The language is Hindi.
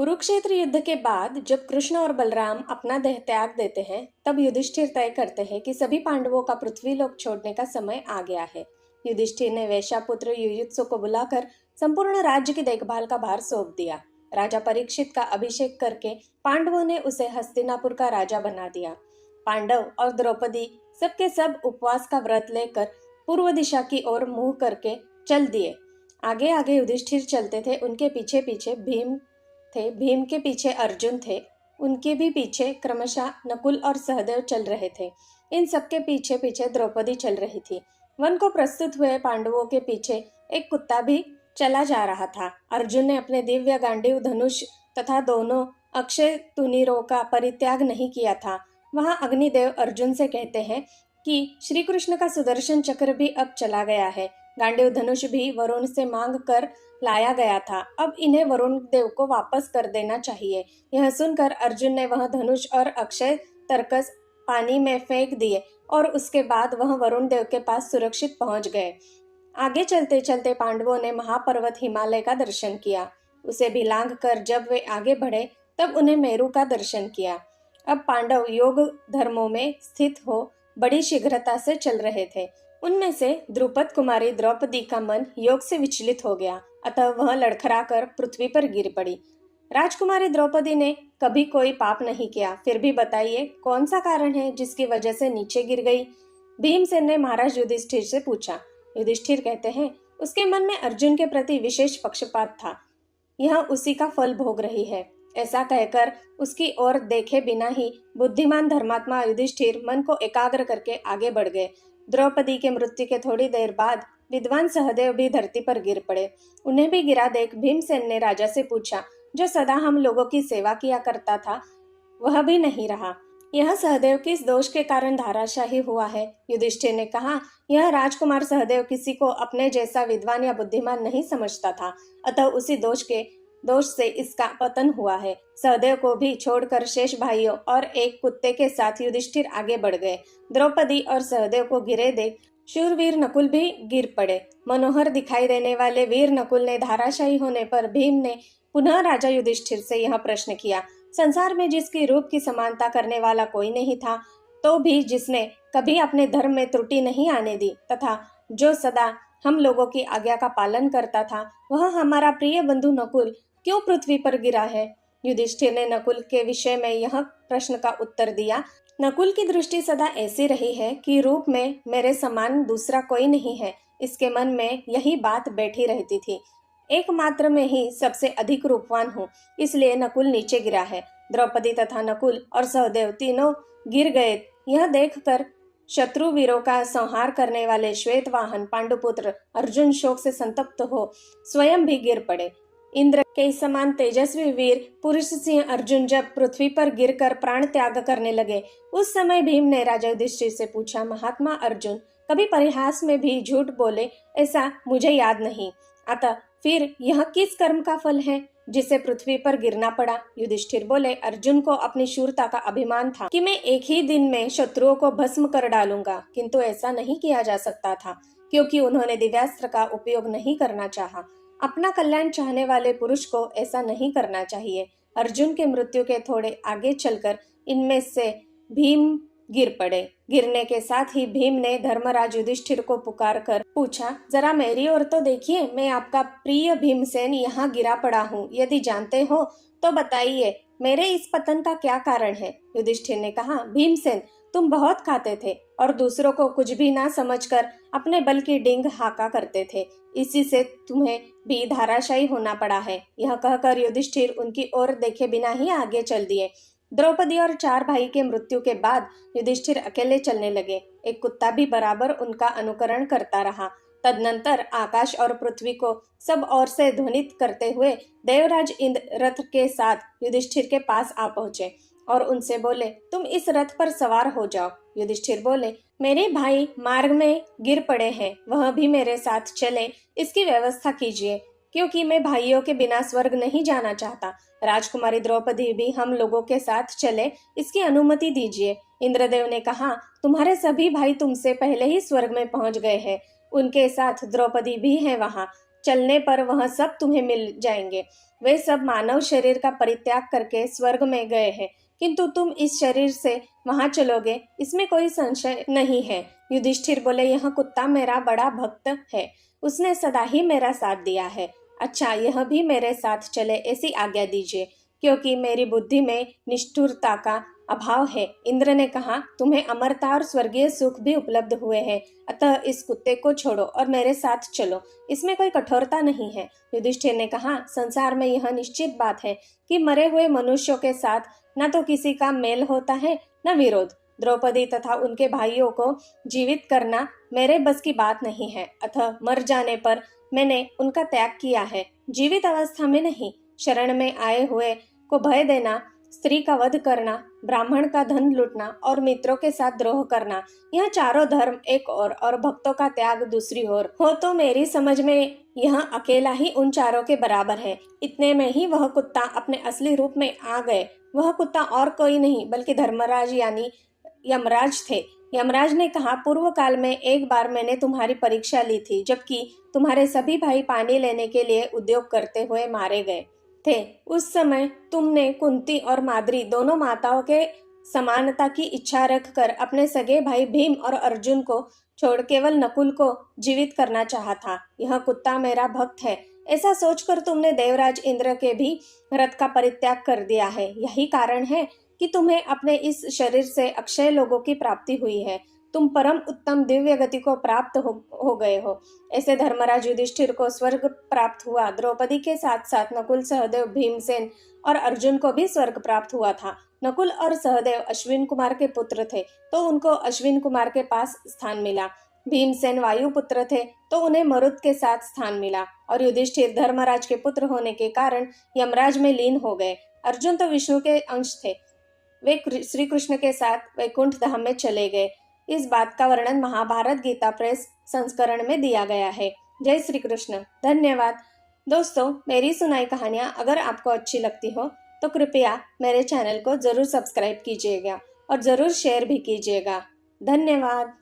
कुरुक्षेत्र युद्ध के बाद जब कृष्ण और बलराम अपना देह त्याग देते हैं, तब युधिष्ठिर तय करते हैं कि सभी पांडवों का पृथ्वीलोक छोड़ने का समय आ गया है। युधिष्ठिर ने वैश्यापुत्र युयुत्सु को बुलाकर संपूर्ण राज्य की देखभाल का भार सौंप दिया। राजा परीक्षित का अभिषेक करके पांडवों ने उसे हस्तिनापुर का राजा बना दिया। पांडव और द्रौपदी सबके सब उपवास का व्रत लेकर पूर्व दिशा की ओर मुंह करके चल दिए। आगे आगे युधिष्ठिर चलते थे, उनके पीछे पीछे भीम थे, भीम के पीछे अर्जुन थे, उनके भी पीछे क्रमशः नकुल और सहदेव चल रहे थे। इन सबके पीछे पीछे द्रौपदी चल रही थी। वन को प्रस्तुत हुए पांडवों के पीछे एक कुत्ता भी चला जा रहा था। अर्जुन ने अपने दिव्य गांडीव धनुष तथा दोनों अक्षय तुनीरों का परित्याग नहीं किया था। वहां अग्निदेव अर्जुन से कहते हैं कि श्री कृष्ण का सुदर्शन चक्र भी अब चला गया है। गांडीव धनुष भी वरुण से मांग कर लाया गया था। अब इन्हें वरुण देव को वापस कर देना चाहिए। यह सुनकर अर्जुन ने वह धनुष और अक्षय तरकस पानी में फेंक दिए और उसके बाद वह वरुण देव के पास सुरक्षित पहुंच गए। आगे चलते चलते पांडवों ने महापर्वत हिमालय का दर्शन किया। उसे भी लांघ कर जब वे आगे बढ़े तब उन्हें मेरु का दर्शन किया। अब पांडव योग धर्मों में स्थित हो बड़ी शीघ्रता से चल रहे थे। उनमें से द्रुपद कुमारी द्रौपदी का मन योग से विचलित हो गया, अतः वह लड़खड़ाकर पृथ्वी पर गिर पड़ी। राजकुमारी द्रौपदी ने कभी कोई पाप नहीं किया, फिर भी बताइए कौन सा कारण है जिसकी वजह से नीचे गिर गई? भीमसेन ने महाराज युधिष्ठिर से पूछा। युधिष्ठिर कहते हैं, उसके मन में अर्जुन के प्रति विशेष पक्षपात था। यह उसी का फल भोग रही है। ऐसा कहकर उसकी ओर देखे बिना ही बुद्धिमान धर्मात्मा युधिष्ठिर मन को एकाग्र करके आगे बढ़ गए। द्रौपदी के मृत्यु के थोड़ी देर बाद विद्वान सहदेव भी धरती पर गिर पड़े। उन्हें भी गिरा देख भीमसेन ने राजा से पूछा, जो सदा हम लोगों की सेवा किया करता था वह भी नहीं रहा। यह सहदेव किस दोष के कारण धराशायी हुआ है? युधिष्ठिर ने कहा, यह राजकुमार सहदेव किसी को अपने जैसा विद्वान या बुद्धिमान नहीं समझता था, अतः उसी दोष से इसका पतन हुआ है। सहदेव को भी छोड़कर शेष भाइयों और एक कुत्ते के साथ युधिष्ठिर आगे बढ़ गए। द्रौपदी और सहदेव को गिरे देख शूरवीर नकुल भी गिर पड़े। मनोहर दिखाई देने वाले वीर नकुल ने धाराशायी होने पर भीम ने पुनः राजा युधिष्ठिर से यह प्रश्न किया, संसार में जिसकी रूप की समानता करने वाला कोई नहीं था, तो भी जिसने कभी अपने धर्म में त्रुटि नहीं आने दी तथा जो सदा हम लोगों की आज्ञा का पालन करता था, वह हमारा प्रिय बंधु नकुल क्यों पृथ्वी पर गिरा है? युधिष्ठिर ने नकुल के विषय में यह प्रश्न का उत्तर दिया, नकुल की दृष्टि सदा ऐसी रही है कि रूप में मेरे समान दूसरा कोई नहीं है। इसके मन में यही बात बैठी रहती थी, एकमात्र में ही सबसे अधिक रूपवान हूँ, इसलिए नकुल नीचे गिरा है। द्रौपदी तथा नकुल और सहदेव तीनों गिर गए। यह देखकर शत्रु वीरों का संहार करने वाले श्वेतवाहन पांडुपुत्र अर्जुन शोक से संतप्त हो स्वयं भी गिर पड़े। इंद्र के समान तेजस्वी वीर पुरुष सिंह अर्जुन जब पृथ्वी पर गिरकर प्राण त्याग करने लगे, उस समय भीम ने राजा युधिष्ठिर से पूछा, महात्मा अर्जुन कभी परिहास में भी झूठ बोले ऐसा मुझे याद नहीं, अतः फिर यह किस कर्म का फल है जिसे पृथ्वी पर गिरना पड़ा? युधिष्ठिर बोले, अर्जुन को अपनी शूरता का अभिमान था कि मैं एक ही दिन में शत्रुओं को भस्म कर डालूंगा, किंतु ऐसा नहीं किया जा सकता था क्योंकि उन्होंने दिव्यास्त्र का उपयोग नहीं करना चाहा। अपना कल्याण चाहने वाले पुरुष को ऐसा नहीं करना चाहिए। अर्जुन के मृत्यु के थोड़े आगे चलकर इनमें से भीम गिर पड़े। गिरने के साथ ही भीम ने धर्मराज युधिष्ठिर को पुकार कर पूछा, जरा मेरी ओर तो देखिए, मैं आपका प्रिय भीमसेन यहाँ गिरा पड़ा हूँ। यदि जानते हो तो बताइए मेरे इस पतन का क्या कारण है? युधिष्ठिर ने कहा, भीमसेन तुम बहुत खाते थे और दूसरों को कुछ भी ना समझकर अपने बल की डिंग हाका करते थे, इसी से तुम्हें भी धाराशायी होना पड़ा है। यह कहकर युधिष्ठिर उनकी ओर देखे बिना ही आगे चल दिए। द्रौपदी और चार भाई के मृत्यु के बाद युधिष्ठिर अकेले चलने लगे। एक कुत्ता भी बराबर उनका अनुकरण करता रहा। तदनंतर आकाश और पृथ्वी को सब ओर से ध्वनित करते हुए देवराज इंद्र रथ के साथ युधिष्ठिर के पास आ पहुंचे और उनसे बोले, तुम इस रथ पर सवार हो जाओ। युधिष्ठिर बोले, मेरे भाई मार्ग में गिर पड़े हैं, वह भी मेरे साथ चले, इसकी व्यवस्था कीजिए, क्योंकि मैं भाइयों के बिना स्वर्ग नहीं जाना चाहता। राजकुमारी द्रौपदी भी हम लोगों के साथ चले, इसकी अनुमति दीजिए। इंद्रदेव ने कहा, तुम्हारे सभी भाई तुमसे पहले ही स्वर्ग में पहुंच गए हैं, उनके साथ द्रौपदी भी है वहाँ। चलने पर वह सब तुम्हें मिल जाएंगे। वे सब मानव शरीर का परित्याग करके स्वर्ग में गए हैं, किंतु तुम इस शरीर से वहां चलोगे, इसमें कोई संशय नहीं है। युधिष्ठिर बोले, यह कुत्ता मेरा बड़ा भक्त है, उसने सदा ही मेरा साथ दिया है। अच्छा, यह भी मेरे साथ चले, ऐसी आज्ञा दीजिए, क्योंकि मेरी बुद्धि में निष्ठुरता का अभाव है। इंद्र ने कहा, तुम्हें अमरता और स्वर्गीय सुख भी उपलब्ध हुए हैं, अतः इस कुत्ते को छोड़ो और मेरे साथ चलो, इसमें कोई कठोरता नहीं है। युधिष्ठिर ने कहा, संसार में यह निश्चित बात है कि मरे हुए मनुष्यों के साथ न तो किसी का मेल होता है न विरोध। द्रौपदी तथा उनके भाइयों को जीवित करना मेरे बस की बात नहीं है, अतः मर जाने पर मैंने उनका त्याग किया है, जीवित अवस्था में नहीं। शरण में आए हुए को भय देना, स्त्री का वध करना, ब्राह्मण का धन लूटना और मित्रों के साथ द्रोह करना, यह चारों धर्म एक और भक्तों का त्याग दूसरी ओर हो तो मेरी समझ में यह अकेला ही उन चारों के बराबर है। इतने में ही वह कुत्ता अपने असली रूप में आ गए। वह कुत्ता और कोई नहीं बल्कि धर्मराज यानी यमराज थे। यमराज ने कहा, पूर्व काल में एक बार मैंने तुम्हारी परीक्षा ली थी, जबकि तुम्हारे सभी भाई पानी लेने के लिए उद्योग करते हुए मारे गए थे। उस समय तुमने कुंती और माद्री दोनों माताओं के समानता की इच्छा रखकर अपने सगे भाई भीम और अर्जुन को छोड़ केवल नकुल को जीवित करना चाहा था। यह कुत्ता मेरा भक्त है, ऐसा सोचकर तुमने देवराज इंद्र के भी रथ का परित्याग कर दिया है। यही कारण है कि तुम्हें अपने इस शरीर से अक्षय लोगों की प्राप्ति हुई है। तुम परम उत्तम दिव्य गति को प्राप्त हो गए हो। ऐसे धर्मराज युधिष्ठिर को स्वर्ग प्राप्त हुआ। द्रौपदी के साथ साथ नकुल, सहदेव, भीमसेन और अर्जुन को भी स्वर्ग प्राप्त हुआ था। नकुल और सहदेव अश्विन कुमार के पुत्र थे, तो उनको अश्विन कुमार के पास स्थान मिला। भीमसेन वायु पुत्र थे, तो उन्हें मरुत के साथ स्थान मिला। और युधिष्ठिर धर्मराज के पुत्र होने के कारण यमराज में लीन हो गए। अर्जुन तो विष्णु के अंश थे, वे श्री कृष्ण के साथ वैकुंठ धाम में चले गए। इस बात का वर्णन महाभारत गीता प्रेस संस्करण में दिया गया है। जय श्री कृष्ण। धन्यवाद। दोस्तों, मेरी सुनाई कहानियाँ अगर आपको अच्छी लगती हो तो कृपया मेरे चैनल को जरूर सब्सक्राइब कीजिएगा और जरूर शेयर भी कीजिएगा। धन्यवाद।